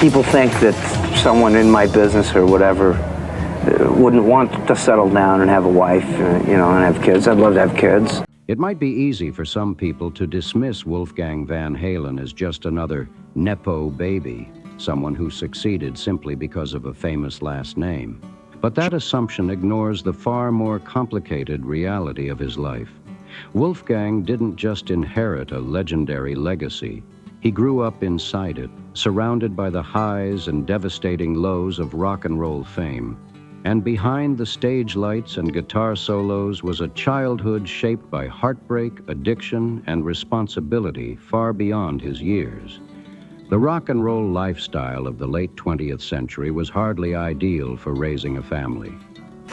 People think that someone in my business or whatever wouldn't want to settle down and have a wife, and have kids. I'd love to have kids. It might be easy for some people to dismiss Wolfgang Van Halen as just another Nepo baby, someone who succeeded simply because of a famous last name. But that assumption ignores the far more complicated reality of his life. Wolfgang didn't just inherit a legendary legacy. He grew up inside it, surrounded by the highs and devastating lows of rock and roll fame. And behind the stage lights and guitar solos was a childhood shaped by heartbreak, addiction, and responsibility far beyond his years. The rock and roll lifestyle of the late 20th century was hardly ideal for raising a family.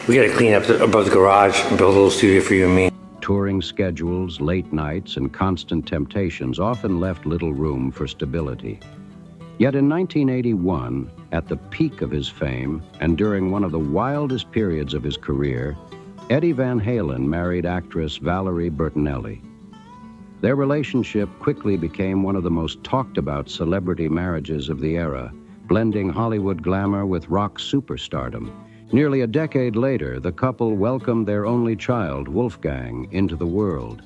We got to clean up above the garage and build a little studio for you and me. Touring schedules, late nights, and constant temptations often left little room for stability. Yet in 1981, at the peak of his fame and during one of the wildest periods of his career, Eddie Van Halen married actress Valerie Bertinelli. Their relationship quickly became one of the most talked about celebrity marriages of the era, blending Hollywood glamour with rock superstardom. Nearly a decade later, the couple welcomed their only child, Wolfgang, into the world.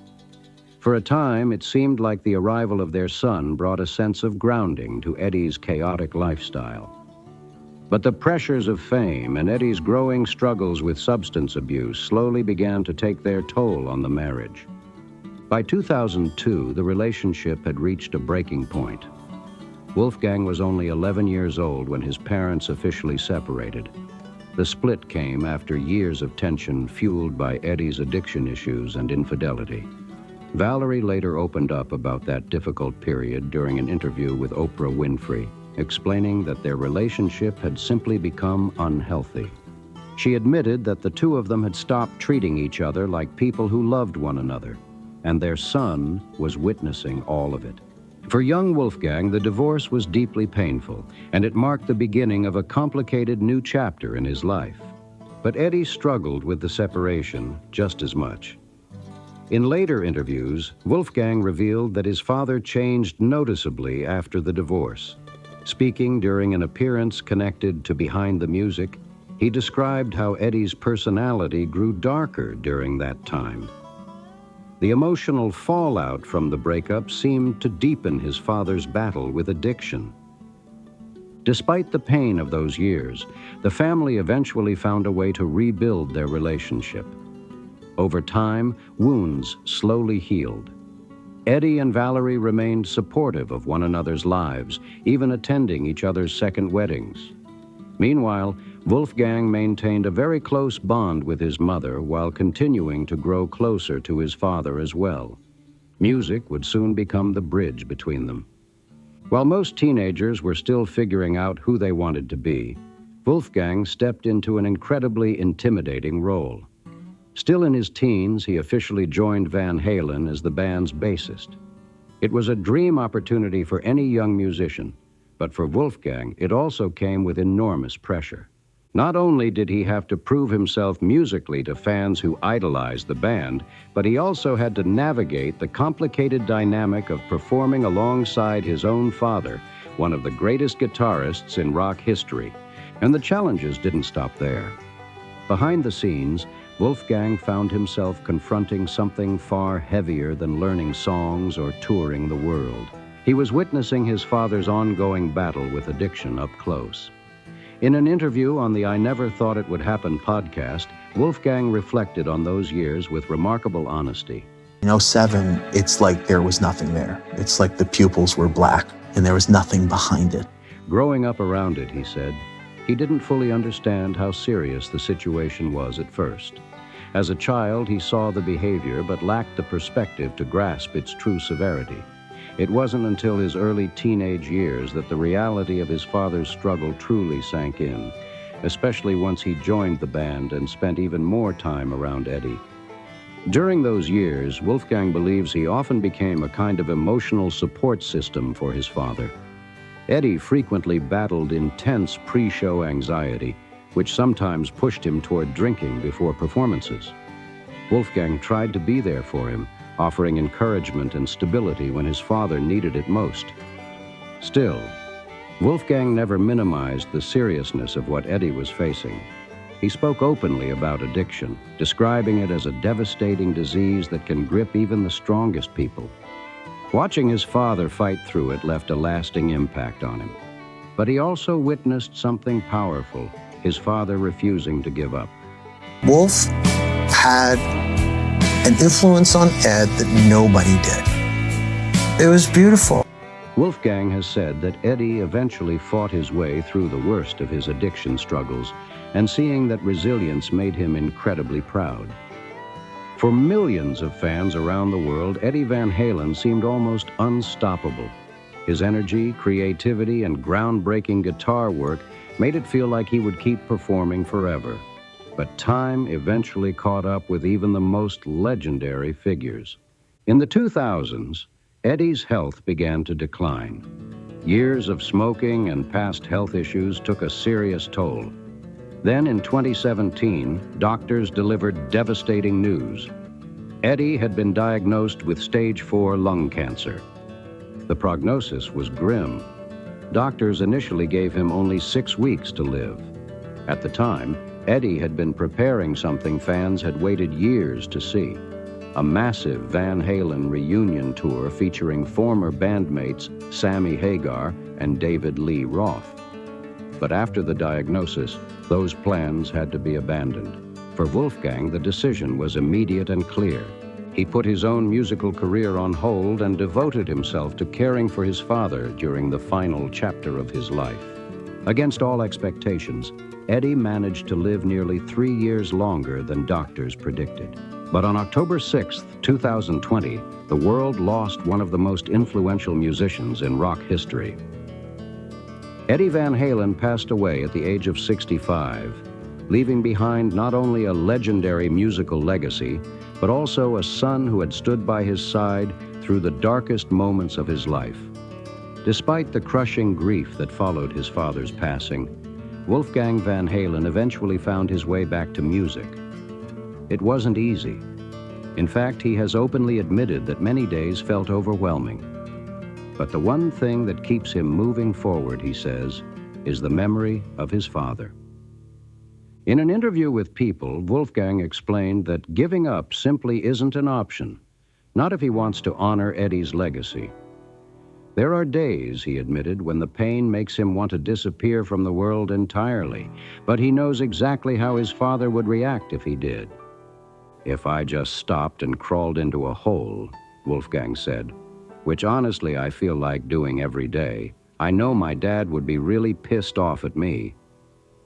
For a time, it seemed like the arrival of their son brought a sense of grounding to Eddie's chaotic lifestyle. But the pressures of fame and Eddie's growing struggles with substance abuse slowly began to take their toll on the marriage. By 2002, the relationship had reached a breaking point. Wolfgang was only 11 years old when his parents officially separated. The split came after years of tension fueled by Eddie's addiction issues and infidelity. Valerie later opened up about that difficult period during an interview with Oprah Winfrey, explaining that their relationship had simply become unhealthy. She admitted that the two of them had stopped treating each other like people who loved one another, and their son was witnessing all of it. For young Wolfgang, the divorce was deeply painful, and it marked the beginning of a complicated new chapter in his life. But Eddie struggled with the separation just as much. In later interviews, Wolfgang revealed that his father changed noticeably after the divorce. Speaking during an appearance connected to Behind the Music, he described how Eddie's personality grew darker during that time. The emotional fallout from the breakup seemed to deepen his father's battle with addiction. Despite the pain of those years, the family eventually found a way to rebuild their relationship. Over time, wounds slowly healed. Eddie and Valerie remained supportive of one another's lives, even attending each other's second weddings. Meanwhile, Wolfgang maintained a very close bond with his mother while continuing to grow closer to his father as well. Music would soon become the bridge between them. While most teenagers were still figuring out who they wanted to be, Wolfgang stepped into an incredibly intimidating role. Still in his teens, he officially joined Van Halen as the band's bassist. It was a dream opportunity for any young musician, but for Wolfgang, it also came with enormous pressure. Not only did he have to prove himself musically to fans who idolized the band, but he also had to navigate the complicated dynamic of performing alongside his own father, one of the greatest guitarists in rock history. And the challenges didn't stop there. Behind the scenes, Wolfgang found himself confronting something far heavier than learning songs or touring the world. He was witnessing his father's ongoing battle with addiction up close. In an interview on the I Never Thought It Would Happen podcast, Wolfgang reflected on those years with remarkable honesty. In '07, it's like there was nothing there. It's like the pupils were black and there was nothing behind it. Growing up around it, he said, he didn't fully understand how serious the situation was at first. As a child, he saw the behavior but lacked the perspective to grasp its true severity. It wasn't until his early teenage years that the reality of his father's struggle truly sank in, especially once he joined the band and spent even more time around Eddie. During those years, Wolfgang believes he often became a kind of emotional support system for his father. Eddie frequently battled intense pre-show anxiety, which sometimes pushed him toward drinking before performances. Wolfgang tried to be there for him, offering encouragement and stability when his father needed it most. Still, Wolfgang never minimized the seriousness of what Eddie was facing. He spoke openly about addiction, describing it as a devastating disease that can grip even the strongest people. Watching his father fight through it left a lasting impact on him. But he also witnessed something powerful, his father refusing to give up. Wolf had an influence on Ed that nobody did. It was beautiful. Wolfgang has said that Eddie eventually fought his way through the worst of his addiction struggles, and seeing that resilience made him incredibly proud. For millions of fans around the world, Eddie Van Halen seemed almost unstoppable. His energy, creativity, and groundbreaking guitar work made it feel like he would keep performing forever. But time eventually caught up with even the most legendary figures. In the 2000s, Eddie's health began to decline. Years of smoking and past health issues took a serious toll. Then in 2017, doctors delivered devastating news. Eddie had been diagnosed with stage 4 lung cancer. The prognosis was grim. Doctors initially gave him only 6 weeks to live. At the time, Eddie had been preparing something fans had waited years to see: a massive Van Halen reunion tour featuring former bandmates Sammy Hagar and David Lee Roth. But after the diagnosis, those plans had to be abandoned. For Wolfgang, the decision was immediate and clear. He put his own musical career on hold and devoted himself to caring for his father during the final chapter of his life. Against all expectations, Eddie managed to live nearly 3 years longer than doctors predicted. But on October 6, 2020, the world lost one of the most influential musicians in rock history. Eddie Van Halen passed away at the age of 65, leaving behind not only a legendary musical legacy, but also a son who had stood by his side through the darkest moments of his life. Despite the crushing grief that followed his father's passing, Wolfgang Van Halen eventually found his way back to music. It wasn't easy. In fact, he has openly admitted that many days felt overwhelming. But the one thing that keeps him moving forward, he says, is the memory of his father. In an interview with People, Wolfgang explained that giving up simply isn't an option, not if he wants to honor Eddie's legacy. There are days, he admitted, when the pain makes him want to disappear from the world entirely, but he knows exactly how his father would react if he did. "If I just stopped and crawled into a hole," Wolfgang said, "which honestly I feel like doing every day, I know my dad would be really pissed off at me."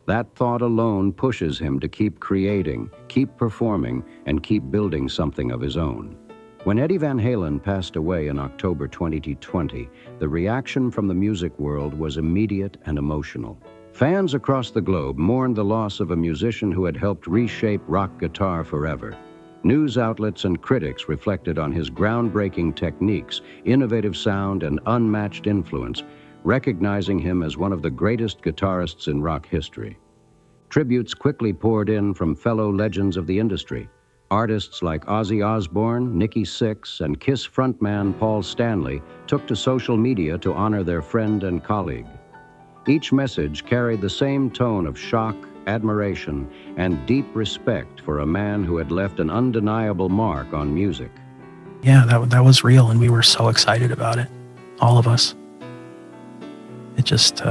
That thought alone pushes him to keep creating, keep performing, and keep building something of his own. When Eddie Van Halen passed away in October 2020, the reaction from the music world was immediate and emotional. Fans across the globe mourned the loss of a musician who had helped reshape rock guitar forever. News outlets and critics reflected on his groundbreaking techniques, innovative sound, and unmatched influence, recognizing him as one of the greatest guitarists in rock history. Tributes quickly poured in from fellow legends of the industry. Artists like Ozzy Osbourne, Nikki Sixx, and Kiss frontman Paul Stanley took to social media to honor their friend and colleague. Each message carried the same tone of shock, admiration, and deep respect for a man who had left an undeniable mark on music. Yeah, that was real, and we were so excited about it, all of us. It just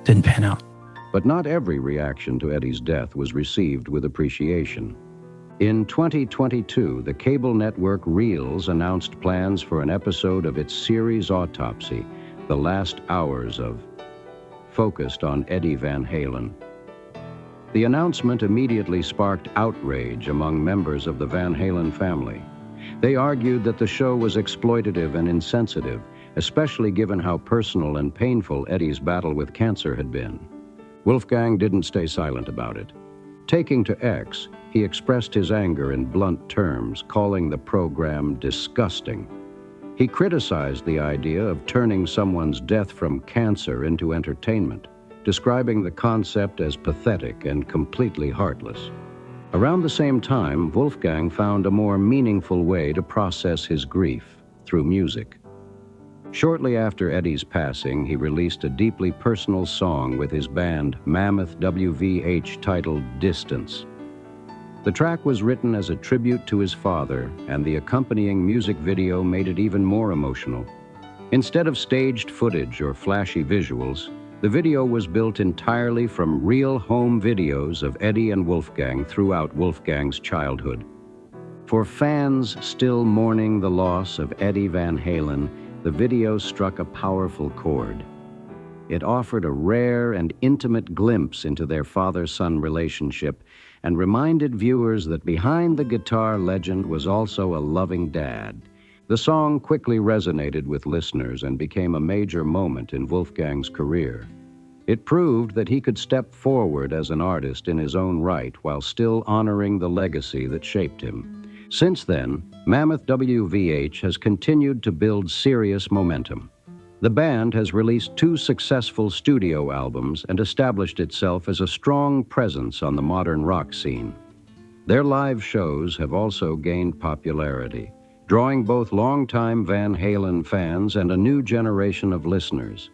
didn't pan out. But not every reaction to Eddie's death was received with appreciation. In 2022, the cable network Reels announced plans for an episode of its series Autopsy, The Last Hours of, focused on Eddie Van Halen. The announcement immediately sparked outrage among members of the Van Halen family. They argued that the show was exploitative and insensitive, especially given how personal and painful Eddie's battle with cancer had been. Wolfgang didn't stay silent about it. Taking to X, he expressed his anger in blunt terms, calling the program disgusting. He criticized the idea of turning someone's death from cancer into entertainment, describing the concept as pathetic and completely heartless. Around the same time, Wolfgang found a more meaningful way to process his grief, through music. Shortly after Eddie's passing, he released a deeply personal song with his band, Mammoth WVH, titled Distance. The track was written as a tribute to his father, and the accompanying music video made it even more emotional. Instead of staged footage or flashy visuals, the video was built entirely from real home videos of Eddie and Wolfgang throughout Wolfgang's childhood. For fans still mourning the loss of Eddie Van Halen, the video struck a powerful chord. It offered a rare and intimate glimpse into their father-son relationship and reminded viewers that behind the guitar legend was also a loving dad. The song quickly resonated with listeners and became a major moment in Wolfgang's career. It proved that he could step forward as an artist in his own right while still honoring the legacy that shaped him. Since then, Mammoth WVH has continued to build serious momentum. The band has released 2 successful studio albums and established itself as a strong presence on the modern rock scene. Their live shows have also gained popularity, drawing both longtime Van Halen fans and a new generation of listeners.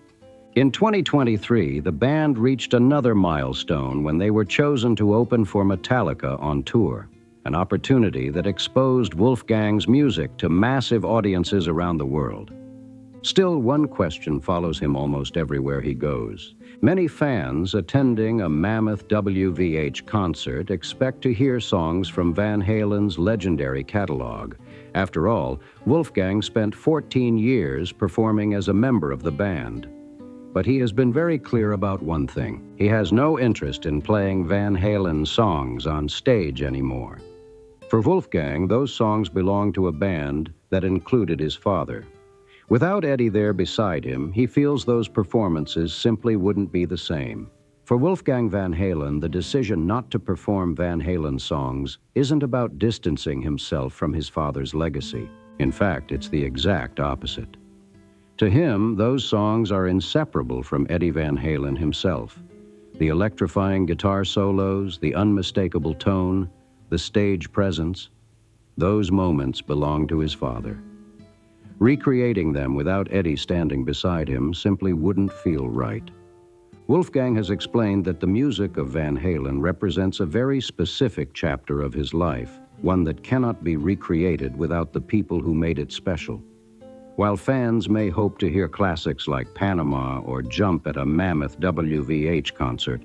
In 2023, the band reached another milestone when they were chosen to open for Metallica on tour, an opportunity that exposed Wolfgang's music to massive audiences around the world. Still, one question follows him almost everywhere he goes. Many fans attending a Mammoth WVH concert expect to hear songs from Van Halen's legendary catalog. After all, Wolfgang spent 14 years performing as a member of the band. But he has been very clear about one thing. He has no interest in playing Van Halen songs on stage anymore. For Wolfgang, those songs belong to a band that included his father. Without Eddie there beside him, he feels those performances simply wouldn't be the same. For Wolfgang Van Halen, the decision not to perform Van Halen songs isn't about distancing himself from his father's legacy. In fact, it's the exact opposite. To him, those songs are inseparable from Eddie Van Halen himself. The electrifying guitar solos, the unmistakable tone, the stage presence, those moments belong to his father. Recreating them without Eddie standing beside him simply wouldn't feel right. Wolfgang has explained that the music of Van Halen represents a very specific chapter of his life, one that cannot be recreated without the people who made it special. While fans may hope to hear classics like Panama or Jump at a Mammoth WVH concert,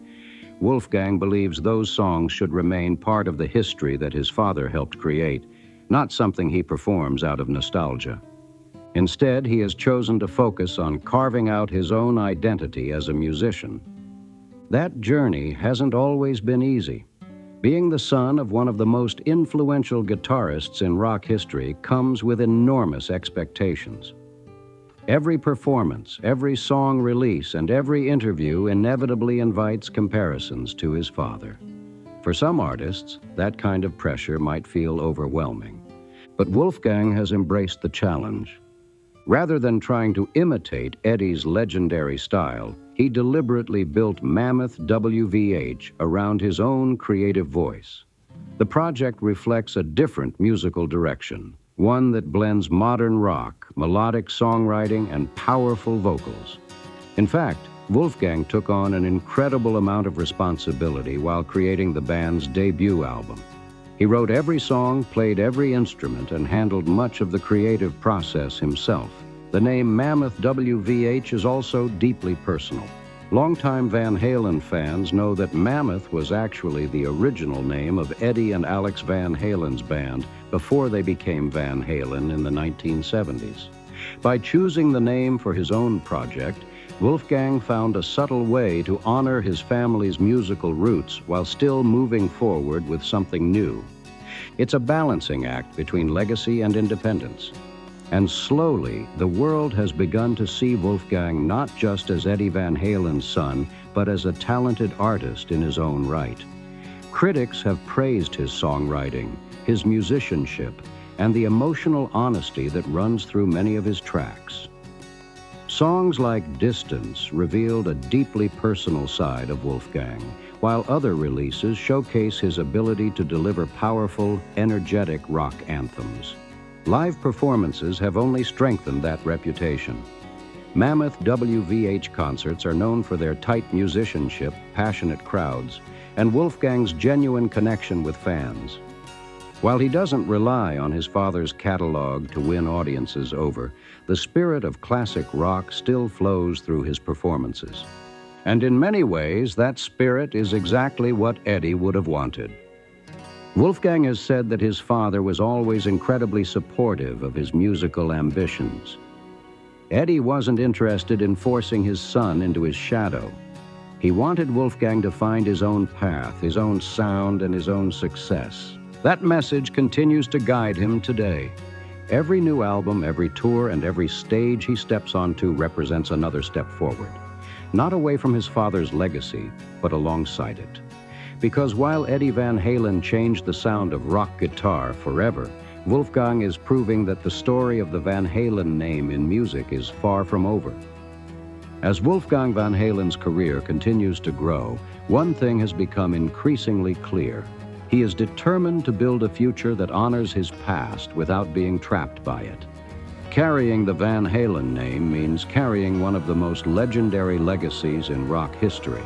Wolfgang believes those songs should remain part of the history that his father helped create, not something he performs out of nostalgia. Instead, he has chosen to focus on carving out his own identity as a musician. That journey hasn't always been easy. Being the son of one of the most influential guitarists in rock history comes with enormous expectations. Every performance, every song release, and every interview inevitably invites comparisons to his father. For some artists, that kind of pressure might feel overwhelming. But Wolfgang has embraced the challenge. Rather than trying to imitate Eddie's legendary style, he deliberately built Mammoth WVH around his own creative voice. The project reflects a different musical direction, one that blends modern rock, melodic songwriting, and powerful vocals. In fact, Wolfgang took on an incredible amount of responsibility while creating the band's debut album. He wrote every song, played every instrument, and handled much of the creative process himself. The name Mammoth WVH is also deeply personal. Longtime Van Halen fans know that Mammoth was actually the original name of Eddie and Alex Van Halen's band before they became Van Halen in the 1970s. By choosing the name for his own project, Wolfgang found a subtle way to honor his family's musical roots while still moving forward with something new. It's a balancing act between legacy and independence. And slowly, the world has begun to see Wolfgang not just as Eddie Van Halen's son, but as a talented artist in his own right. Critics have praised his songwriting, his musicianship, and the emotional honesty that runs through many of his tracks. Songs like Distance revealed a deeply personal side of Wolfgang, while other releases showcase his ability to deliver powerful, energetic rock anthems. Live performances have only strengthened that reputation. Mammoth WVH concerts are known for their tight musicianship, passionate crowds, and Wolfgang's genuine connection with fans. While he doesn't rely on his father's catalog to win audiences over, the spirit of classic rock still flows through his performances. And in many ways, that spirit is exactly what Eddie would have wanted. Wolfgang has said that his father was always incredibly supportive of his musical ambitions. Eddie wasn't interested in forcing his son into his shadow. He wanted Wolfgang to find his own path, his own sound, and his own success. That message continues to guide him today. Every new album, every tour, and every stage he steps onto represents another step forward. Not away from his father's legacy, but alongside it. Because while Eddie Van Halen changed the sound of rock guitar forever, Wolfgang is proving that the story of the Van Halen name in music is far from over. As Wolfgang Van Halen's career continues to grow, one thing has become increasingly clear. He is determined to build a future that honors his past without being trapped by it. Carrying the Van Halen name means carrying one of the most legendary legacies in rock history.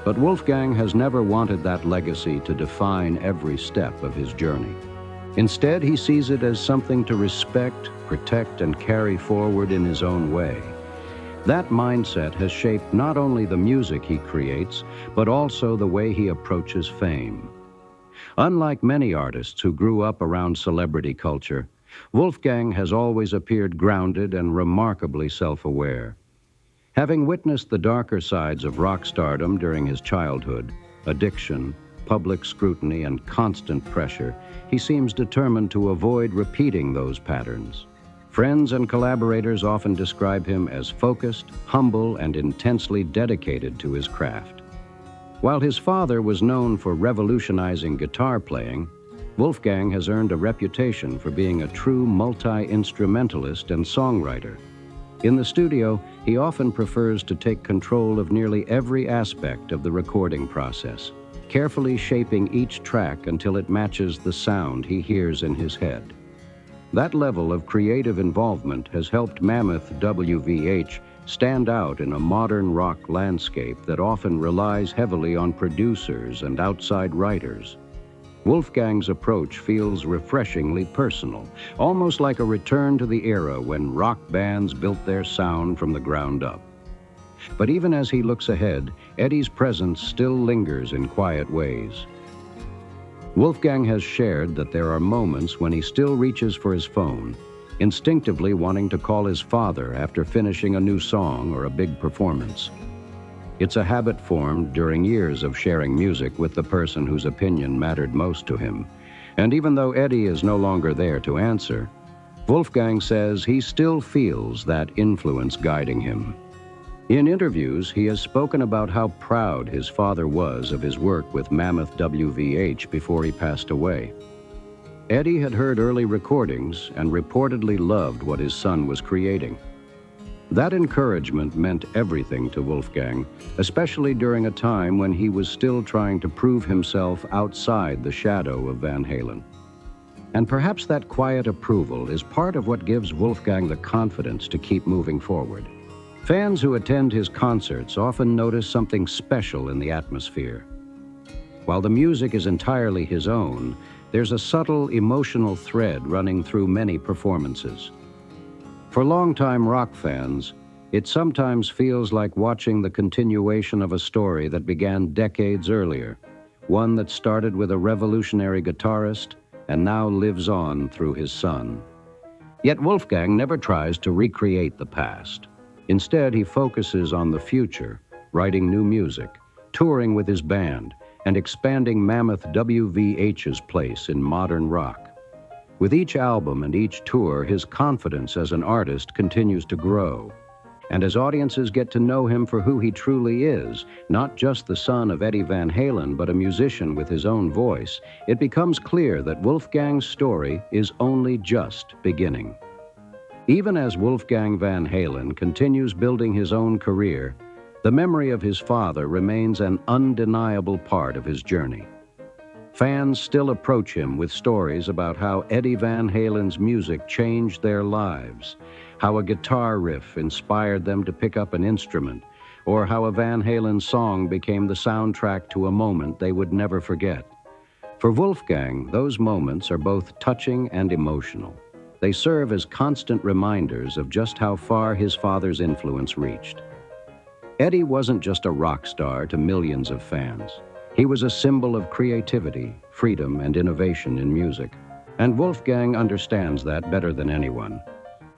But Wolfgang has never wanted that legacy to define every step of his journey. Instead, he sees it as something to respect, protect, and carry forward in his own way. That mindset has shaped not only the music he creates, but also the way he approaches fame. Unlike many artists who grew up around celebrity culture, Wolfgang has always appeared grounded and remarkably self-aware. Having witnessed the darker sides of rock stardom during his childhood, addiction, public scrutiny, and constant pressure, he seems determined to avoid repeating those patterns. Friends and collaborators often describe him as focused, humble, and intensely dedicated to his craft. While his father was known for revolutionizing guitar playing, Wolfgang has earned a reputation for being a true multi-instrumentalist and songwriter. In the studio, he often prefers to take control of nearly every aspect of the recording process, carefully shaping each track until it matches the sound he hears in his head. That level of creative involvement has helped Mammoth WVH stand out in a modern rock landscape that often relies heavily on producers and outside writers. Wolfgang's approach feels refreshingly personal, almost like a return to the era when rock bands built their sound from the ground up. But even as he looks ahead, Eddie's presence still lingers in quiet ways. Wolfgang has shared that there are moments when he still reaches for his phone, instinctively wanting to call his father after finishing a new song or a big performance. It's a habit formed during years of sharing music with the person whose opinion mattered most to him. And even though Eddie is no longer there to answer, Wolfgang says he still feels that influence guiding him. In interviews, he has spoken about how proud his father was of his work with Mammoth WVH before he passed away. Eddie had heard early recordings and reportedly loved what his son was creating. That encouragement meant everything to Wolfgang, especially during a time when he was still trying to prove himself outside the shadow of Van Halen. And perhaps that quiet approval is part of what gives Wolfgang the confidence to keep moving forward. Fans who attend his concerts often notice something special in the atmosphere. While the music is entirely his own, there's a subtle emotional thread running through many performances. For longtime rock fans, it sometimes feels like watching the continuation of a story that began decades earlier, one that started with a revolutionary guitarist and now lives on through his son. Yet Wolfgang never tries to recreate the past. Instead, he focuses on the future, writing new music, touring with his band, and expanding Mammoth WVH's place in modern rock. With each album and each tour, his confidence as an artist continues to grow. And as audiences get to know him for who he truly is, not just the son of Eddie Van Halen, but a musician with his own voice, it becomes clear that Wolfgang's story is only just beginning. Even as Wolfgang Van Halen continues building his own career, the memory of his father remains an undeniable part of his journey. Fans still approach him with stories about how Eddie Van Halen's music changed their lives, how a guitar riff inspired them to pick up an instrument, or how a Van Halen song became the soundtrack to a moment they would never forget. For Wolfgang, those moments are both touching and emotional. They serve as constant reminders of just how far his father's influence reached. Eddie wasn't just a rock star to millions of fans. He was a symbol of creativity, freedom, and innovation in music. And Wolfgang understands that better than anyone.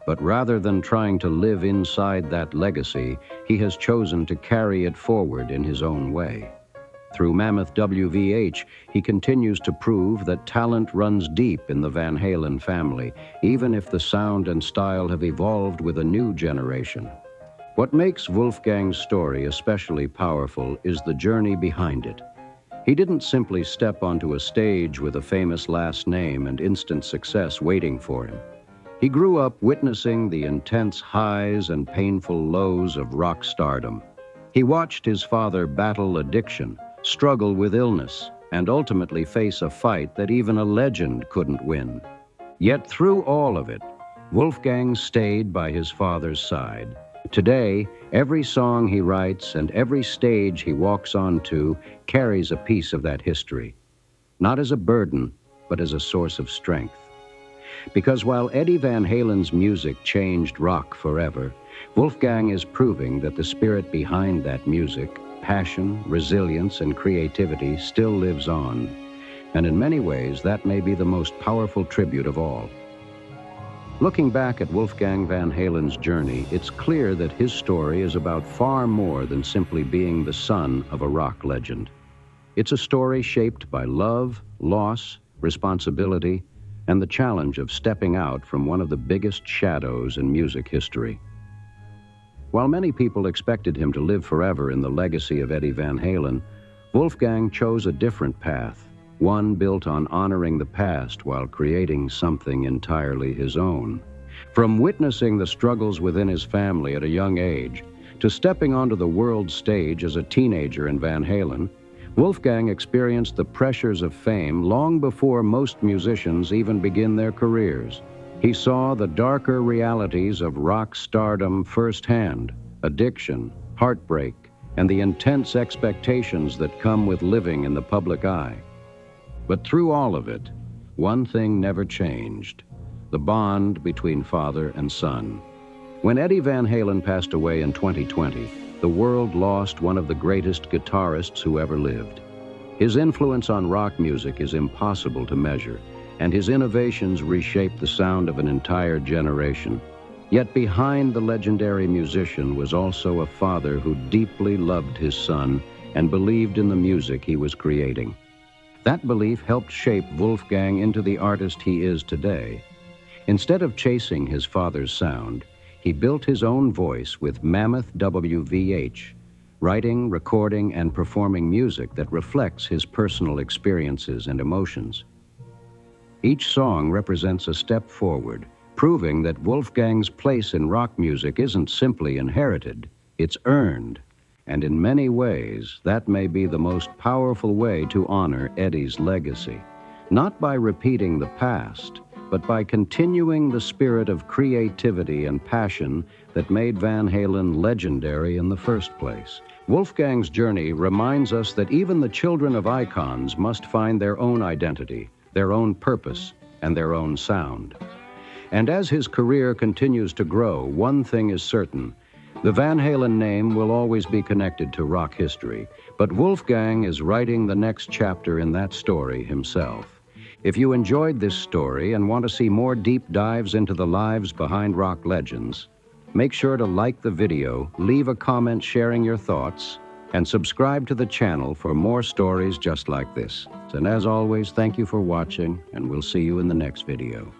But rather than trying to live inside that legacy, he has chosen to carry it forward in his own way. Through Mammoth WVH, he continues to prove that talent runs deep in the Van Halen family, even if the sound and style have evolved with a new generation. What makes Wolfgang's story especially powerful is the journey behind it. He didn't simply step onto a stage with a famous last name and instant success waiting for him. He grew up witnessing the intense highs and painful lows of rock stardom. He watched his father battle addiction, struggle with illness, and ultimately face a fight that even a legend couldn't win. Yet through all of it, Wolfgang stayed by his father's side. Today, every song he writes and every stage he walks onto carries a piece of that history, not as a burden, but as a source of strength. Because while Eddie Van Halen's music changed rock forever, Wolfgang is proving that the spirit behind that music, passion, resilience, and creativity still lives on. And in many ways, that may be the most powerful tribute of all. Looking back at Wolfgang Van Halen's journey, it's clear that his story is about far more than simply being the son of a rock legend. It's a story shaped by love, loss, responsibility, and the challenge of stepping out from one of the biggest shadows in music history. While many people expected him to live forever in the legacy of Eddie Van Halen, Wolfgang chose a different path, one built on honoring the past while creating something entirely his own. From witnessing the struggles within his family at a young age to stepping onto the world stage as a teenager in Van Halen, Wolfgang experienced the pressures of fame long before most musicians even begin their careers. He saw the darker realities of rock stardom firsthand: addiction, heartbreak, and the intense expectations that come with living in the public eye. But through all of it, one thing never changed: the bond between father and son. When Eddie Van Halen passed away in 2020, the world lost one of the greatest guitarists who ever lived. His influence on rock music is impossible to measure, and his innovations reshaped the sound of an entire generation. Yet behind the legendary musician was also a father who deeply loved his son and believed in the music he was creating. That belief helped shape Wolfgang into the artist he is today. Instead of chasing his father's sound, he built his own voice with Mammoth WVH, writing, recording, and performing music that reflects his personal experiences and emotions. Each song represents a step forward, proving that Wolfgang's place in rock music isn't simply inherited, it's earned. And in many ways, that may be the most powerful way to honor Eddie's legacy. Not by repeating the past, but by continuing the spirit of creativity and passion that made Van Halen legendary in the first place. Wolfgang's journey reminds us that even the children of icons must find their own identity, their own purpose, and their own sound. And as his career continues to grow, one thing is certain: the Van Halen name will always be connected to rock history, but Wolfgang is writing the next chapter in that story himself. If you enjoyed this story and want to see more deep dives into the lives behind rock legends, make sure to like the video, leave a comment sharing your thoughts, and subscribe to the channel for more stories just like this. And as always, thank you for watching, and we'll see you in the next video.